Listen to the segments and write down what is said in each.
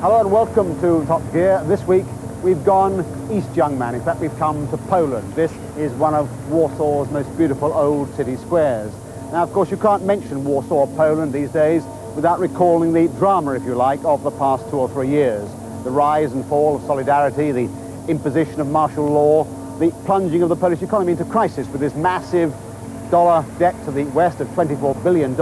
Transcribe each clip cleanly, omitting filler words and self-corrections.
Hello and welcome to Top Gear. This week we've gone east, young man. In fact, we've come to Poland. This is one of Warsaw's most beautiful old city squares. Now, of course, you can't mention Warsaw or Poland these days without recalling the drama, if you like, of the past 2 or 3 years. The rise and fall of solidarity, the imposition of martial law, the plunging of the Polish economy into crisis with this massive dollar debt to the West of $24 billion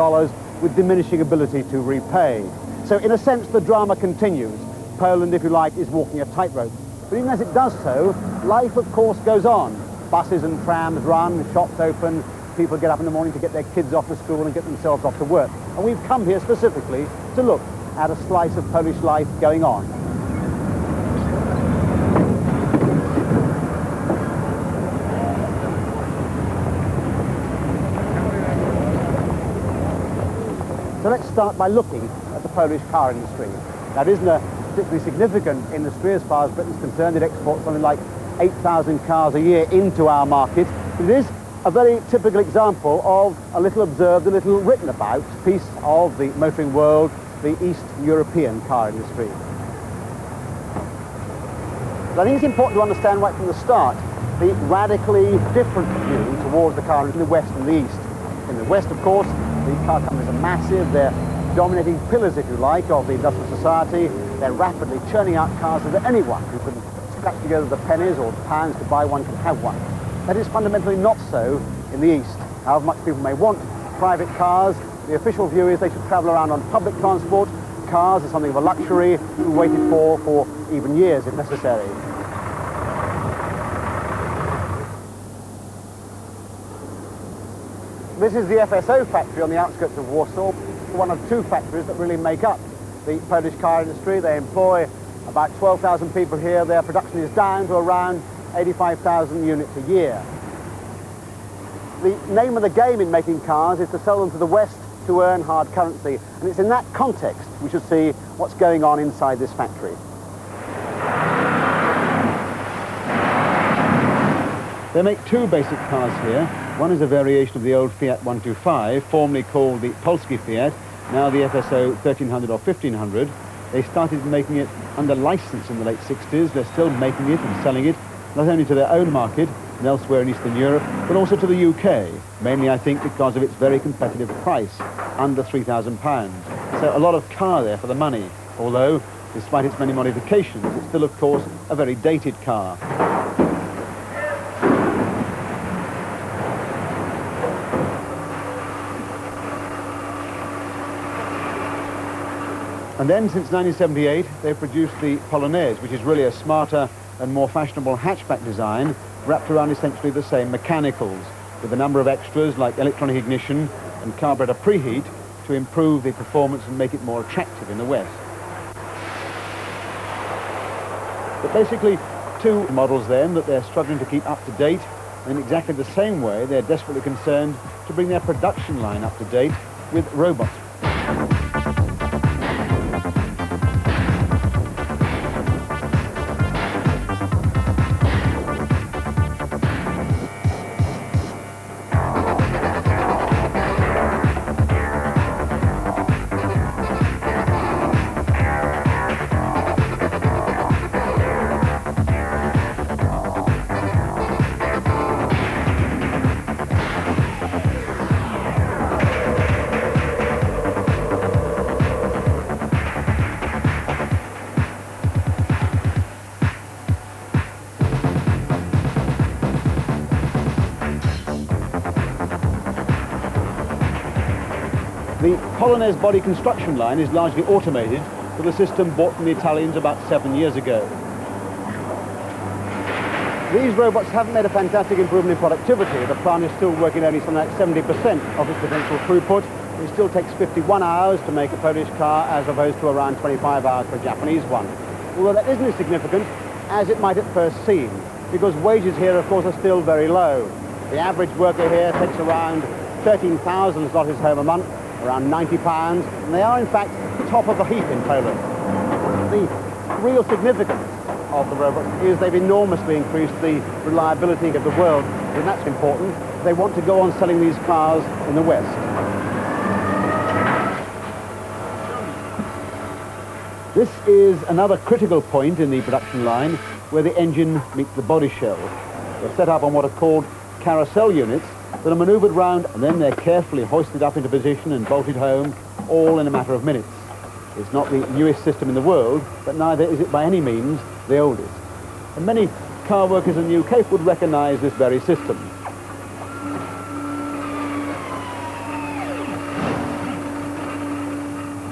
with diminishing ability to repay. So in a sense, the drama continues. Poland, if you like, is walking a tightrope. But even as it does so, life, of course, goes on. Buses and trams run, shops open, people get up in the morning to get their kids off to school and get themselves off to work. And we've come here specifically to look at a slice of Polish life going on. So let's start by looking at the Polish car industry. Now, it isn't a particularly significant industry as far as Britain's concerned. It exports something like 8,000 cars a year into our market. But it is a very typical example of a little observed, a little written about piece of the motoring world, the East European car industry. But I think it's important to understand right from the start the radically different view towards the car in the West and the East. In the West, of course, the car companies are massive. They're dominating pillars, if you like, of the industrial society. They're rapidly churning out cars so that anyone who can scratch together the pennies or the pounds to buy one can have one. That is fundamentally not so in the East. However much people may want private cars, the official view is they should travel around on public transport. Cars are something of a luxury to be waited for even years if necessary. This is the FSO factory on the outskirts of Warsaw, one of 2 factories that really make up the Polish car industry. They employ about 12,000 people here. Their production is down to around 85,000 units a year. The name of the game in making cars is to sell them to the West to earn hard currency, and it's in that context we should see what's going on inside this factory. They make 2 basic cars here. One is a variation of the old Fiat 125, formerly called the Polski Fiat, now the FSO 1300 or 1500. They started making it under license in the late 60s. They're still making it and selling it, not only to their own market and elsewhere in Eastern Europe, but also to the UK, mainly, I think, because of its very competitive price, under £3,000. So a lot of car there for the money, although, despite its many modifications, it's still, of course, a very dated car. And then, since 1978, they've produced the Polonaise, which is really a smarter and more fashionable hatchback design, wrapped around essentially the same mechanicals, with a number of extras like electronic ignition and carburetor preheat to improve the performance and make it more attractive in the West. But basically, 2 models then that they're struggling to keep up to date, and in exactly the same way they're desperately concerned to bring their production line up to date with robots. The Polonaise body construction line is largely automated with a system bought from the Italians about 7 years ago. These robots haven't made a fantastic improvement in productivity. The plant is still working only something like 70% of its potential throughput. It still takes 51 hours to make a Polish car as opposed to around 25 hours for a Japanese one. Although that isn't as significant as it might at first seem, because wages here, of course, are still very low. The average worker here takes around 13,000 zlotys home a month, around £90, and they are in fact top of the heap in Poland. The real significance of the robots is they've enormously increased the reliability of the world, and that's important. They want to go on selling these cars in the West. This is another critical point in the production line where the engine meets the body shell. They're set up on what are called carousel units that are manoeuvred round, and then they're carefully hoisted up into position and bolted home, all in a matter of minutes. It's not the newest system in the world, but neither is it by any means the oldest. And many car workers in the UK would recognise this very system.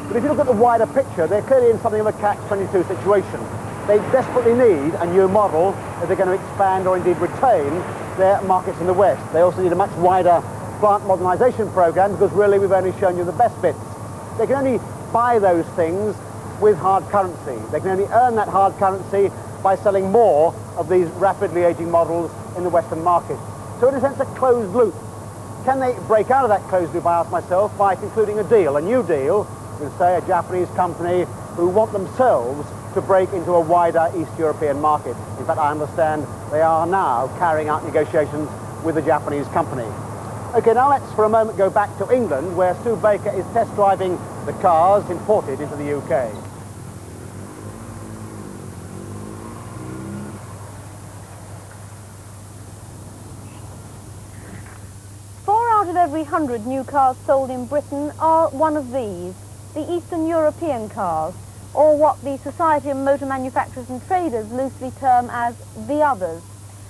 But if you look at the wider picture, they're clearly in something of a catch-22 situation. They desperately need a new model if they're going to expand or indeed retain their markets in the West. They also need a much wider plant modernisation programme, because really we've only shown you the best bits. They can only buy those things with hard currency. They can only earn that hard currency by selling more of these rapidly ageing models in the Western market. So in a sense, a closed loop. Can they break out of that closed loop, I ask myself, by concluding a deal, a new deal, with, say, a Japanese company who want themselves to break into a wider East European market? In fact, I understand they are now carrying out negotiations with a Japanese company. Okay, now let's for a moment go back to England, where Stu Baker is test driving the cars imported into the UK. Out of every 100 new cars sold in Britain are one of these, the Eastern European cars, or what the Society of Motor Manufacturers and Traders loosely term as the others.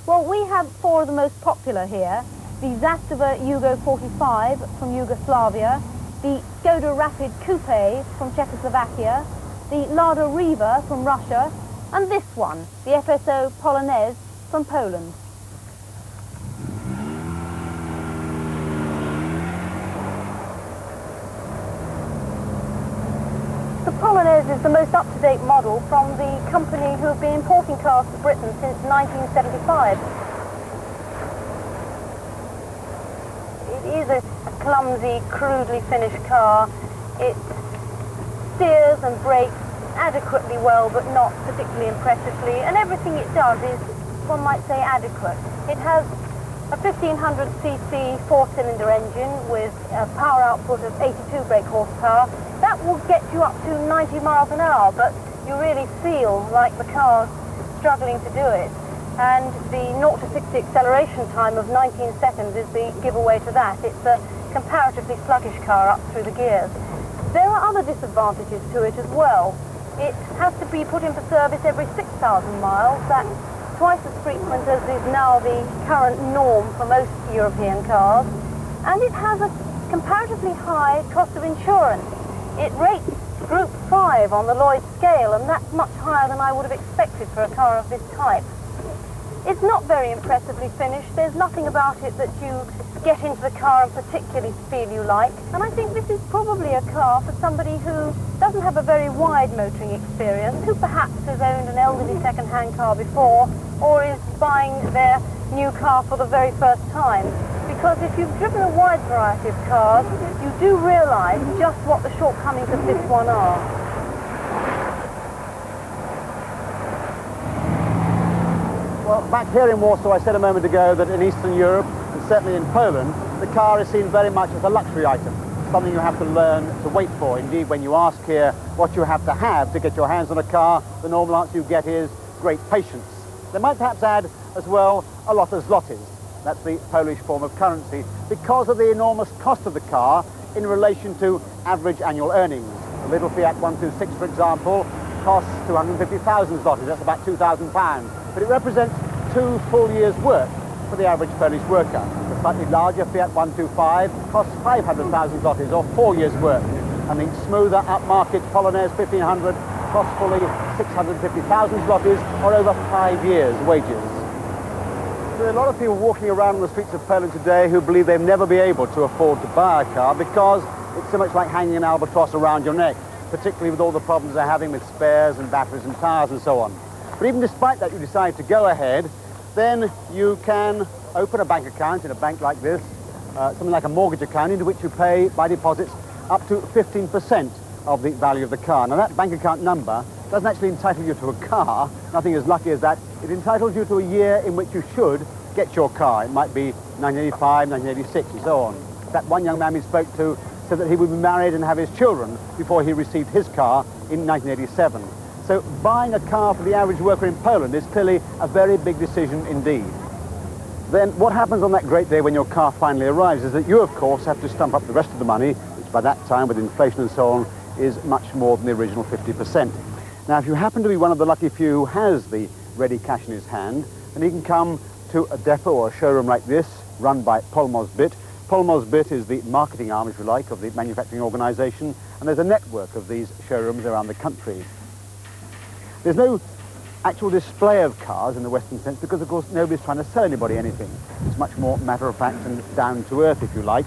Well, we have four of the most popular here: the Zastava Yugo 45 from Yugoslavia, the Skoda Rapid Coupe from Czechoslovakia, the Lada Riva from Russia, and this one, the FSO Polonaise from Poland. The Polonaise is the most up-to-date model from the company who have been importing cars to Britain since 1975. It is a clumsy, crudely finished car. It steers and brakes adequately well, but not particularly impressively, and everything it does is, one might say, adequate. It has a 1500cc four-cylinder engine with a power output of 82 brake horsepower. That will get you up to 90 miles an hour, but you really feel like the car's struggling to do it. And the 0 to 60 acceleration time of 19 seconds is the giveaway to that. It's a comparatively sluggish car up through the gears. There are other disadvantages to it as well. It has to be put in for service every 6,000 miles. That's twice as frequent as is now the current norm for most European cars. And it has a comparatively high cost of insurance. It rates Group 5 on the Lloyd's scale, and that's much higher than I would have expected for a car of this type. It's not very impressively finished. There's nothing about it that you get into the car and particularly feel you like. And I think this is probably a car for somebody who doesn't have a very wide motoring experience, who perhaps has owned an elderly second-hand car before, or is buying their new car for the very first time. Because if you've driven a wide variety of cars, you do realise just what the shortcomings of this one are. Well, back here in Warsaw, I said a moment ago that in Eastern Europe, and certainly in Poland, the car is seen very much as a luxury item, something you have to learn to wait for. Indeed, when you ask here what you have to get your hands on a car, the normal answer you get is great patience. They might perhaps add as well a lot of zlotys. That's the Polish form of currency, because of the enormous cost of the car in relation to average annual earnings. The little Fiat 126, for example, costs 250,000 zlotys, that's about £2,000, but it represents 2 full years' work for the average Polish worker. The slightly larger Fiat 125 costs 500,000 zlotys, or 4 years' work, and the smoother upmarket Polonaise 1500 costs fully 650,000 zlotys, or over 5 years' wages. There are a lot of people walking around on the streets of Poland today who believe they'll never be able to afford to buy a car because it's so much like hanging an albatross around your neck, particularly with all the problems they're having with spares and batteries and tyres and so on. But even despite that, you decide to go ahead, then you can open a bank account in a bank like this, something like a mortgage account, into which you pay by deposits up to 15% of the value of the car. Now, that bank account number doesn't actually entitle you to a car, nothing as lucky as that. It entitles you to a year in which you should get your car. It might be 1985, 1986 and so on. That one young man we spoke to said that he would be married and have his children before he received his car in 1987. So buying a car for the average worker in Poland is clearly a very big decision indeed. Then what happens on that great day when your car finally arrives is that you, of course, have to stump up the rest of the money, which by that time, with inflation and so on, is much more than the original 50%. Now, if you happen to be one of the lucky few who has the ready cash in his hand, then you can come to a depot or a showroom like this, run by Polmozbit. Polmozbit is the marketing arm, if you like, of the manufacturing organisation, and there's a network of these showrooms around the country. There's no actual display of cars in the Western sense because, of course, nobody's trying to sell anybody anything. It's much more matter-of-fact and down-to-earth, if you like.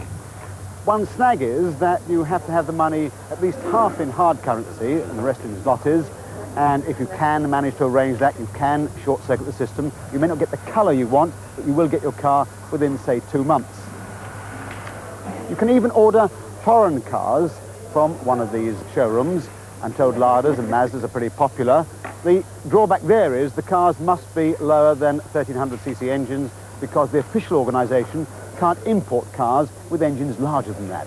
One snag is that you have to have the money at least half in hard currency and the rest in zlotys, and if you can manage to arrange that, you can short-circuit the system. You may not get the colour you want, but you will get your car within, say, 2 months. You can even order foreign cars from one of these showrooms. I'm told Ladas and Mazdas are pretty popular. The drawback there is the cars must be lower than 1300cc engines because the official organisation can't import cars with engines larger than that.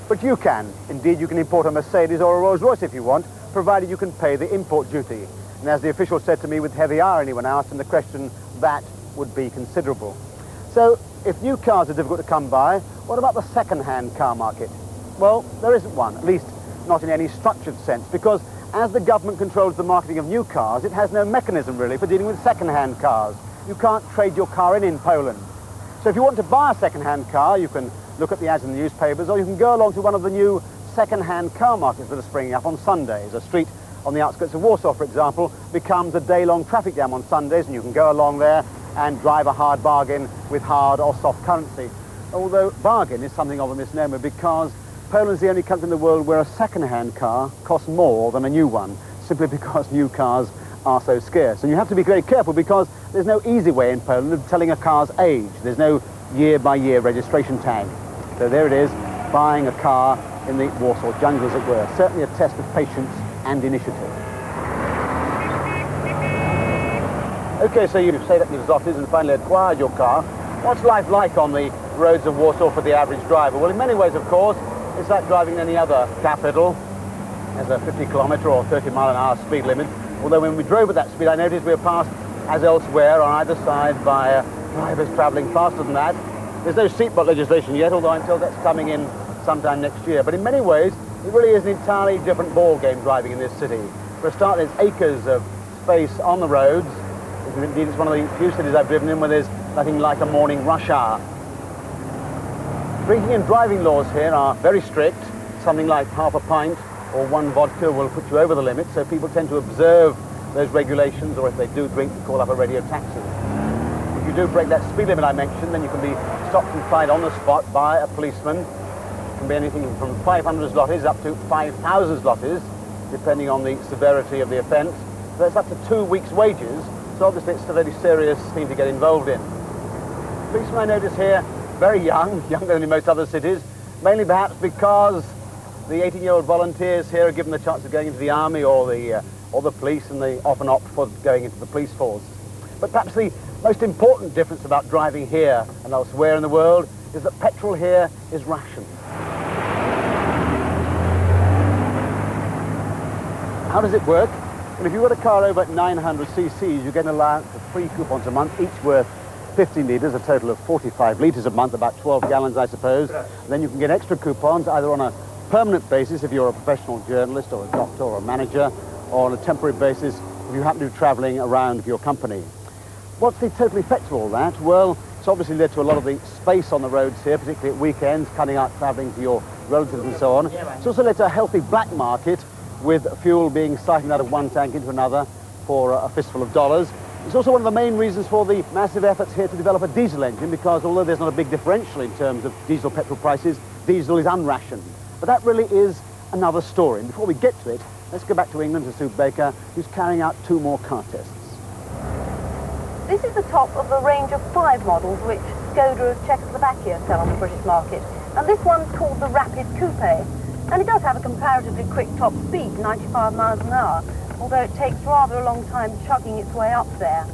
But you can. Indeed, you can import a Mercedes or a Rolls-Royce if you want, provided you can pay the import duty. And as the official said to me with heavy irony when asked him the question, that would be considerable. So, if new cars are difficult to come by, what about the second-hand car market? Well, there isn't one, at least not in any structured sense, because as the government controls the marketing of new cars, it has no mechanism really for dealing with second-hand cars. You can't trade your car in Poland. So if you want to buy a second-hand car, you can look at the ads in the newspapers, or you can go along to one of the new second-hand car markets that are springing up on Sundays. A street on the outskirts of Warsaw, for example, becomes a day-long traffic jam on Sundays, and you can go along there and drive a hard bargain with hard or soft currency. Although bargain is something of a misnomer because Poland's the only country in the world where a second-hand car costs more than a new one, simply because new cars are so scarce. And you have to be very careful because there's no easy way in Poland of telling a car's age. There's no year-by-year registration tag. So there it is, buying a car in the Warsaw jungle, as it were. Certainly a test of patience and initiative. Okay, so you've saved up your zlotys and finally acquired your car. What's life like on the roads of Warsaw for the average driver? Well, in many ways, of course, it's like driving in any other capital. There's a 50-kilometre or 30-mile-an-hour speed limit. Although when we drove at that speed, I noticed we were passed, as elsewhere, on either side by drivers travelling faster than that. There's no seatbelt legislation yet, although I'm told that's coming in sometime next year. But in many ways, it really is an entirely different ball game driving in this city. For a start, there's acres of space on the roads. Indeed, it's one of the few cities I've driven in where there's nothing like a morning rush hour. Drinking and driving laws here are very strict. Something like half a pint or one vodka will put you over the limit, so people tend to observe those regulations, or if they do drink, call up a radio taxi. If you do break that speed limit I mentioned, then you can be stopped and fined on the spot by a policeman. It can be anything from 500 zlotys up to 5,000 zlotys, depending on the severity of the offence. So that's up to 2 weeks' wages, so obviously it's a very serious thing to get involved in. Policemen I notice here, very young, younger than in most other cities, mainly perhaps because the 18-year-old volunteers here are given the chance of going into the army or the police, and they often opt for going into the police force. But perhaps the most important difference about driving here and elsewhere in the world is that petrol here is rationed. How does it work? Well, if you've got a car over 900 cc's, you get an allowance of 3 coupons a month, each worth 15 litres, a total of 45 litres a month, about 12 gallons, I suppose. And then you can get extra coupons either on a permanent basis if you're a professional journalist or a doctor or a manager, or on a temporary basis if you happen to be travelling around with your company. What's the total effect of all that? Well, it's obviously led to a lot of the space on the roads here, particularly at weekends, cutting out travelling to your relatives and so on. It's also led to a healthy black market, with fuel being siphoned out of one tank into another for a fistful of dollars. It's also one of the main reasons for the massive efforts here to develop a diesel engine, because although there's not a big differential in terms of diesel petrol prices, diesel is unrationed. But that really is another story. And before we get to it, let's go back to England to Sue Baker, who's carrying out 2 more car tests. This is the top of a range of 5 models which Skoda of Czechoslovakia sell on the British market. And this one's called the Rapid Coupe. And it does have a comparatively quick top speed, 95 miles an hour, although it takes rather a long time chugging its way up there.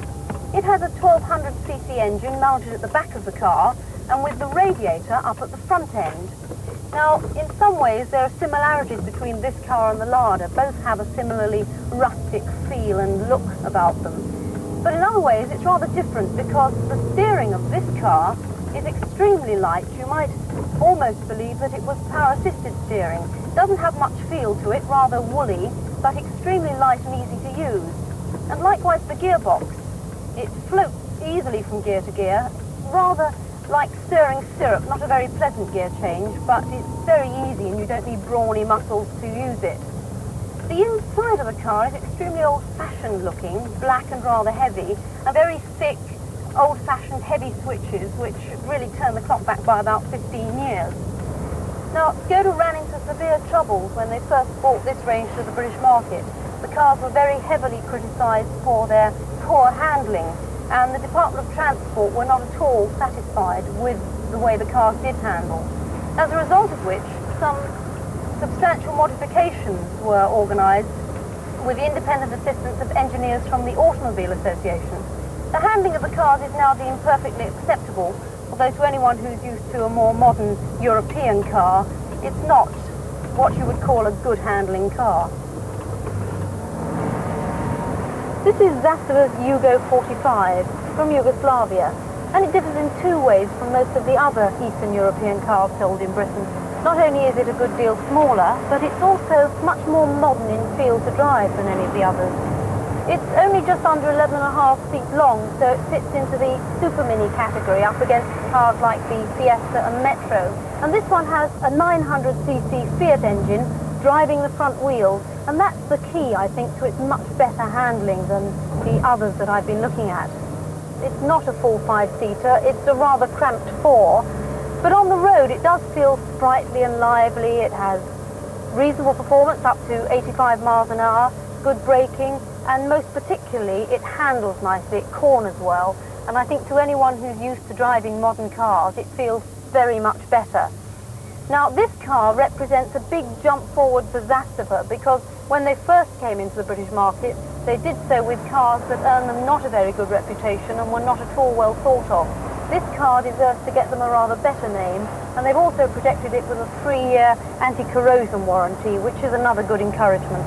It has a 1200cc engine mounted at the back of the car and with the radiator up at the front end. Now, in some ways, there are similarities between this car and the Lada. Both have a similarly rustic feel and look about them. But in other ways, it's rather different because the steering of this car is extremely light. You might almost believe that it was power-assisted steering. It doesn't have much feel to it, rather woolly, but extremely light and easy to use. And likewise the gearbox. It floats easily from gear to gear, rather like stirring syrup, not a very pleasant gear change, but it's very easy and you don't need brawny muscles to use it. The inside of the car is extremely old-fashioned looking, black and rather heavy, and very thick, old-fashioned heavy switches which really turn the clock back by about 15 years. Now, Skoda ran into severe troubles when they first brought this range to the British market. The cars were very heavily criticised for their poor handling, and the Department of Transport were not at all satisfied with the way the cars did handle. As a result of which, some substantial modifications were organised with the independent assistance of engineers from the Automobile Association. The handling of the cars is now deemed perfectly acceptable, although to anyone who's used to a more modern European car, it's not what you would call a good handling car. This is Zastova's Yugo 45 from Yugoslavia, and it differs in two ways from most of the other Eastern European cars sold in Britain. Not only is it a good deal smaller, but it's also much more modern in feel to drive than any of the others. It's only just under 11.5 feet long, so it fits into the super mini category up against cars like the Fiesta and Metro. And this one has a 900cc Fiat engine driving the front wheels, and that's the key, I think, to its much better handling than the others that I've been looking at. It's not a full five-seater, it's a rather cramped four, but on the road it does feel sprightly and lively. It has reasonable performance up to 85 miles an hour, good braking, and most particularly it handles nicely, it corners well, and I think to anyone who's used to driving modern cars it feels very much better. Now, this car represents a big jump forward for Zastava because when they first came into the British market, they did so with cars that earned them not a very good reputation and were not at all well thought of. This car deserves to get them a rather better name, and they've also protected it with a 3-year anti-corrosion warranty, which is another good encouragement.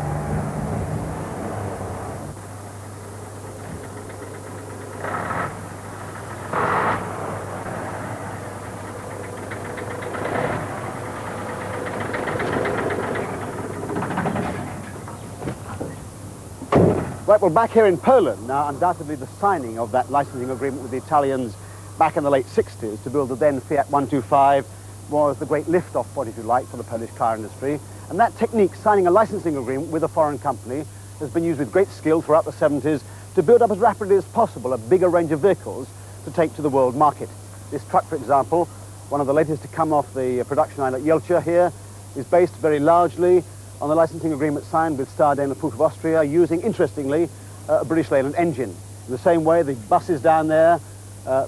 Right, well, back here in Poland, now undoubtedly the signing of that licensing agreement with the Italians back in the late 60s to build the then Fiat 125 was the great lift-off point, if you like, for the Polish car industry. And that technique, signing a licensing agreement with a foreign company, has been used with great skill throughout the 70s to build up as rapidly as possible a bigger range of vehicles to take to the world market. This truck, for example, one of the latest to come off the production line at Jelcha here, is based very largely on the licensing agreement signed with Star Daimler Puch of Austria, using, interestingly, a British Leyland engine. In the same way, the buses down there,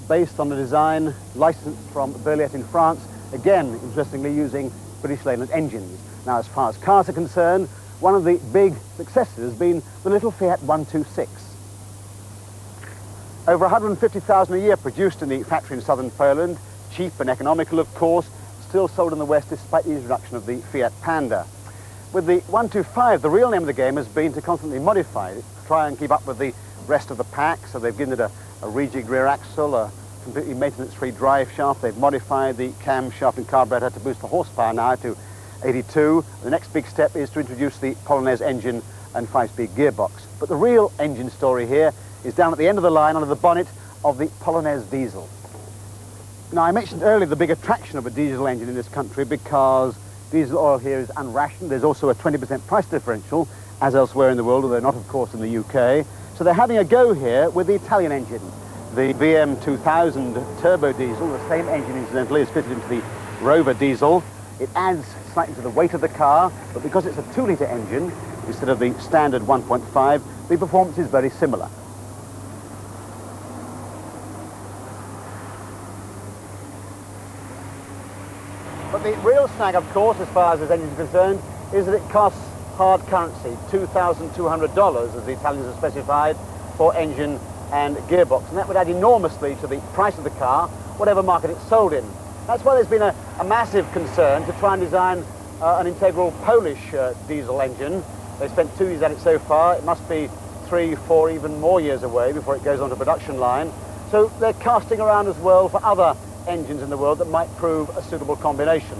based on the design licensed from Berliet in France, again, interestingly, using British Leyland engines. Now, as far as cars are concerned, one of the big successes has been the little Fiat 126. Over 150,000 a year produced in the factory in southern Poland, cheap and economical, of course, still sold in the West despite the introduction of the Fiat Panda. With the 125, the real name of the game has been to constantly modify it, to try and keep up with the rest of the pack. So they've given it a rejigged rear axle, a completely maintenance-free drive shaft. They've modified the camshaft and carburetor to boost the horsepower now to 82. The next big step is to introduce the Polonaise engine and 5-speed gearbox. But the real engine story here is down at the end of the line under the bonnet of the Polonaise diesel. Now, I mentioned earlier the big attraction of a diesel engine in this country because diesel oil here is unrationed. There's also a 20% price differential, as elsewhere in the world, although not, of course, in the UK. So they're having a go here with the Italian engine. The VM 2000 turbo diesel, the same engine, incidentally, is fitted into the Rover diesel. It adds slightly to the weight of the car, but because it's a 2-litre engine, instead of the standard 1.5, the performance is very similar. But the real snag, of course, as far as this engine is concerned, is that it costs hard currency, $2,200, as the Italians have specified, for engine and gearbox. And that would add enormously to the price of the car, whatever market it's sold in. That's why there's been a massive concern to try and design an integral Polish diesel engine. They've spent 2 years at it so far. It must be 3, 4, even more years away before it goes onto production line. So they're casting around as well for other engines in the world that might prove a suitable combination.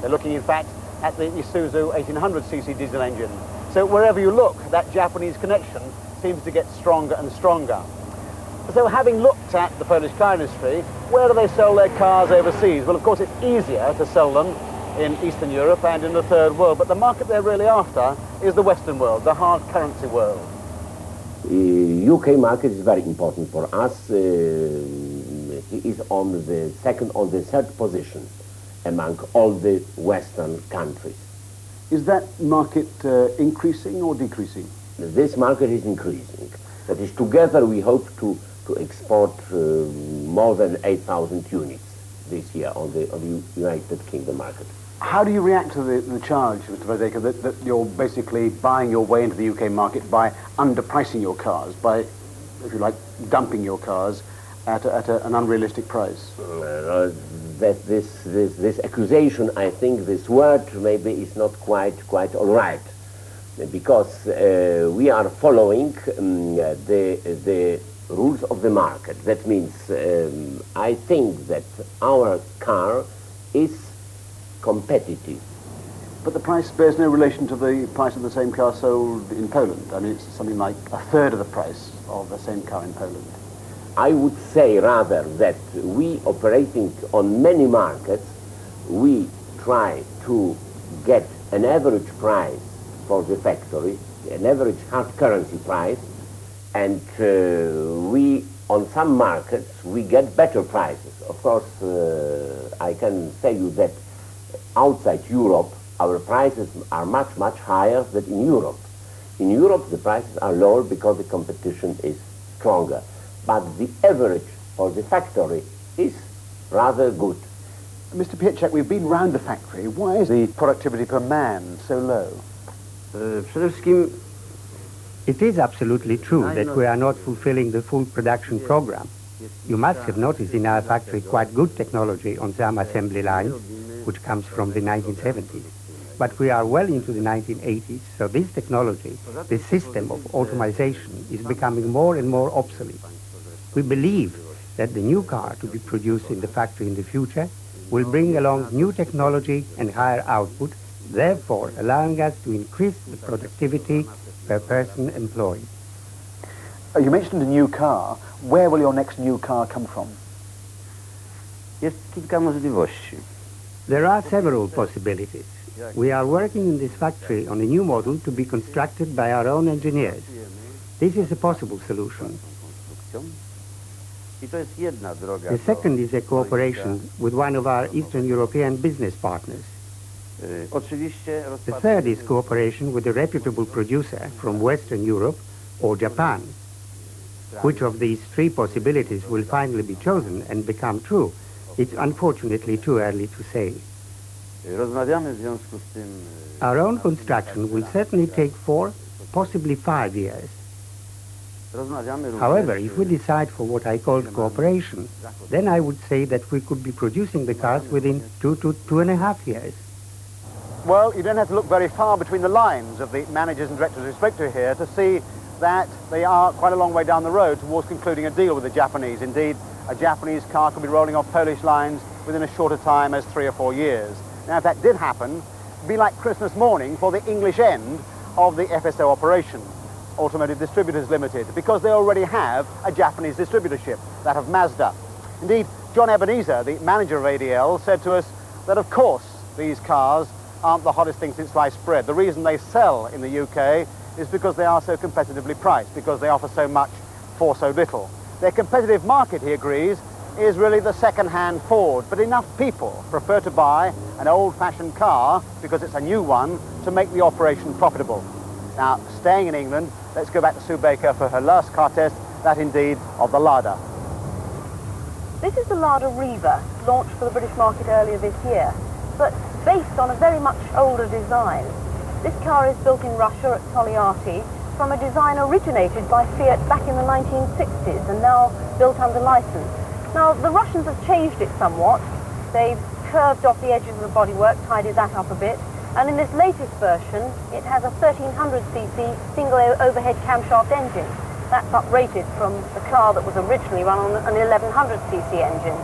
They're looking, in fact, at the Isuzu 1800cc diesel engine. So wherever you look, that Japanese connection seems to get stronger and stronger. So having looked at the Polish car industry, where do they sell their cars overseas? Well, of course, it's easier to sell them in Eastern Europe and in the Third World, but the market they're really after is the Western world, the hard currency world. UK market is very important for us. It is on the third position among all the Western countries. Is that market increasing or decreasing? This market is increasing. That is, together we hope to export more than 8,000 units this year on the United Kingdom market. How do you react to the charge, Mr. Vazeka, that you're basically buying your way into the UK market by underpricing your cars, by, if you like, dumping your cars at an unrealistic price? That this accusation, I think this word maybe is not quite all right, because we are following the rules of the market. That means I think that our car is competitive. But the price bears no relation to the price of the same car sold in Poland. I mean, it's something like a third of the price of the same car in Poland. I would say rather that we operating on many markets, we try to get an average price for the factory, an average hard currency price, and we, on some markets, we get better prices. Of course, I can tell you that outside Europe, our prices are much higher than in Europe. In Europe, the prices are lower because the competition is stronger. But the average for the factory is rather good. Mr. Pieczek, we've been round the factory. Why is the productivity per man so low? Przede wszystkim, it is absolutely true that we are not fulfilling the full production program. You must have noticed in our factory quite good technology on some assembly lines, which comes from the 1970s. But we are well into the 1980s, so this technology, this system of automation, is becoming more and more obsolete. We believe that the new car to be produced in the factory in the future will bring along new technology and higher output, therefore allowing us to increase the productivity per person employed. You mentioned a new car. Where will your next new car come from? Jest kilka możliwości. There are several possibilities. We are working in this factory on a new model to be constructed by our own engineers. This is a possible solution. The second is a cooperation with one of our Eastern European business partners. The third is cooperation with a reputable producer from Western Europe or Japan. Which of these three possibilities will finally be chosen and become true, it's unfortunately too early to say. Our own construction will certainly take 4, possibly 5 years. However, if we decide for what I called cooperation, then I would say that we could be producing the cars within 2 to 2.5 years. Well, you don't have to look very far between the lines of the managers and directors we spoke to here to see that they are quite a long way down the road towards concluding a deal with the Japanese. Indeed, a Japanese car could be rolling off Polish lines within as short a time as 3 or 4 years. Now, if that did happen, it'd be like Christmas morning for the English end of the FSO operation, Automotive Distributors Limited, because they already have a Japanese distributorship, that of Mazda. Indeed, John Ebenezer, the manager of ADL, said to us that, of course, these cars aren't the hottest thing since sliced bread. The reason they sell in the UK is because they are so competitively priced, because they offer so much for so little. Their competitive market, he agrees, is really the second-hand Ford, but enough people prefer to buy an old-fashioned car, because it's a new one, to make the operation profitable. Now, staying in England, let's go back to Sue Baker for her last car test, that indeed of the Lada. This is the Lada Riva, launched for the British market earlier this year, but based on a very much older design. This car is built in Russia at Togliatti from a design originated by Fiat back in the 1960s and now built under license. Now, the Russians have changed it somewhat. They've curved off the edges of the bodywork, tidied that up a bit, and in this latest version, it has a 1300cc single overhead camshaft engine. That's uprated from the car that was originally run on an 1100cc engine.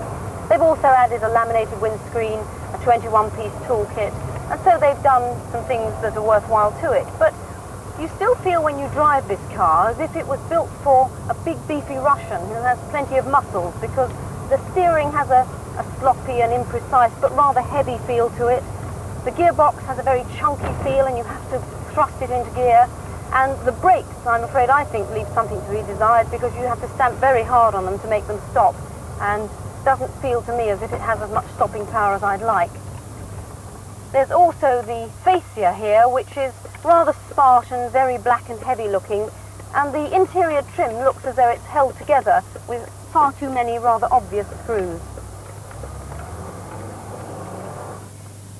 They've also added a laminated windscreen, a 21-piece toolkit, and so they've done some things that are worthwhile to it. But you still feel when you drive this car as if it was built for a big beefy Russian who has plenty of muscles, because the steering has a sloppy and imprecise but rather heavy feel to it. The gearbox has a very chunky feel and you have to thrust it into gear. And the brakes, I'm afraid, I think leave something to be desired, because you have to stamp very hard on them to make them stop, and it doesn't feel to me as if it has as much stopping power as I'd like. There's also the fascia here, which is rather Spartan, very black and heavy looking, and the interior trim looks as though it's held together with far too many rather obvious screws.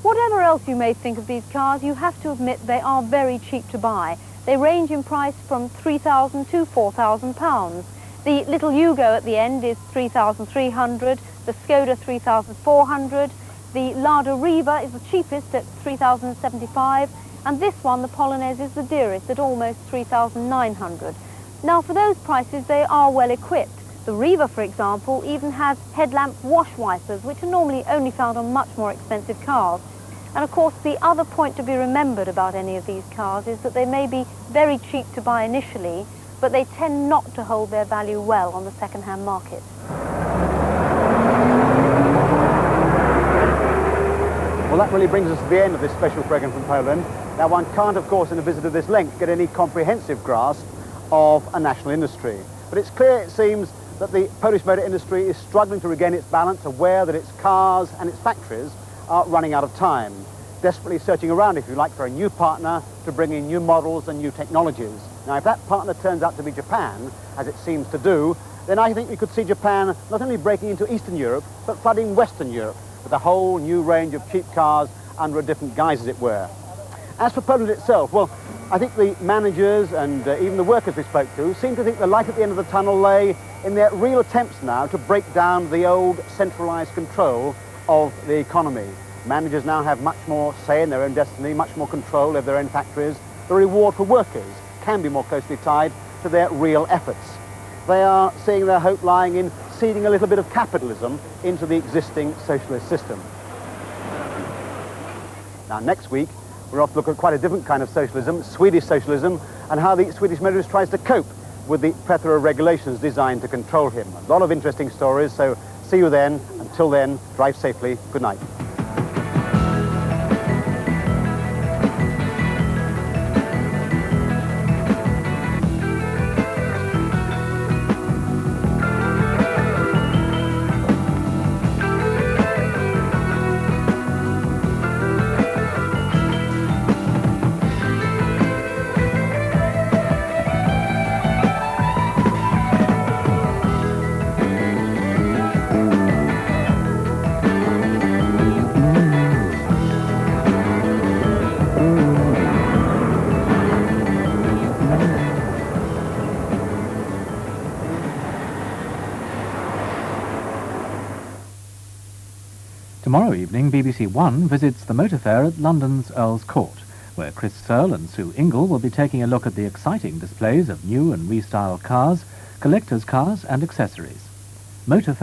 Whatever else you may think of these cars, you have to admit they are very cheap to buy. They range in price from £3,000 to £4,000. The little Yugo at the end is £3,300, the Skoda £3,400, the Lada Riva is the cheapest at £3,075, and this one, the Polonaise, is the dearest at almost £3,900. Now, for those prices, they are well equipped. The Riva, for example, even has headlamp wash wipers, which are normally only found on much more expensive cars. And of course, the other point to be remembered about any of these cars is that they may be very cheap to buy initially, but they tend not to hold their value well on the second-hand market. Well, that really brings us to the end of this special programme from Poland. Now, one can't, of course, in a visit of this length, get any comprehensive grasp of a national industry. But it's clear, it seems, that the Polish motor industry is struggling to regain its balance, aware that its cars and its factories are running out of time, desperately searching around, if you like, for a new partner to bring in new models and new technologies. Now, if that partner turns out to be Japan, as it seems to do, then I think we could see Japan not only breaking into Eastern Europe, but flooding Western Europe with a whole new range of cheap cars under a different guise, as it were. As for Poland itself, well, I think the managers and even the workers we spoke to seem to think the light at the end of the tunnel lay in their real attempts now to break down the old centralised control of the economy. Managers now have much more say in their own destiny, much more control of their own factories. The reward for workers can be more closely tied to their real efforts. They are seeing their hope lying in seeding a little bit of capitalism into the existing socialist system. Now, next week, we're off to look at quite a different kind of socialism, Swedish socialism, and how the Swedish motorist tries to cope with the plethora of regulations designed to control him. A lot of interesting stories, so see you then. Until then, drive safely. Good night. Tomorrow evening, BBC One visits the motor fair at London's Earl's Court, where Chris Searle and Sue Ingle will be taking a look at the exciting displays of new and restyled cars, collectors' cars and accessories. Motor fair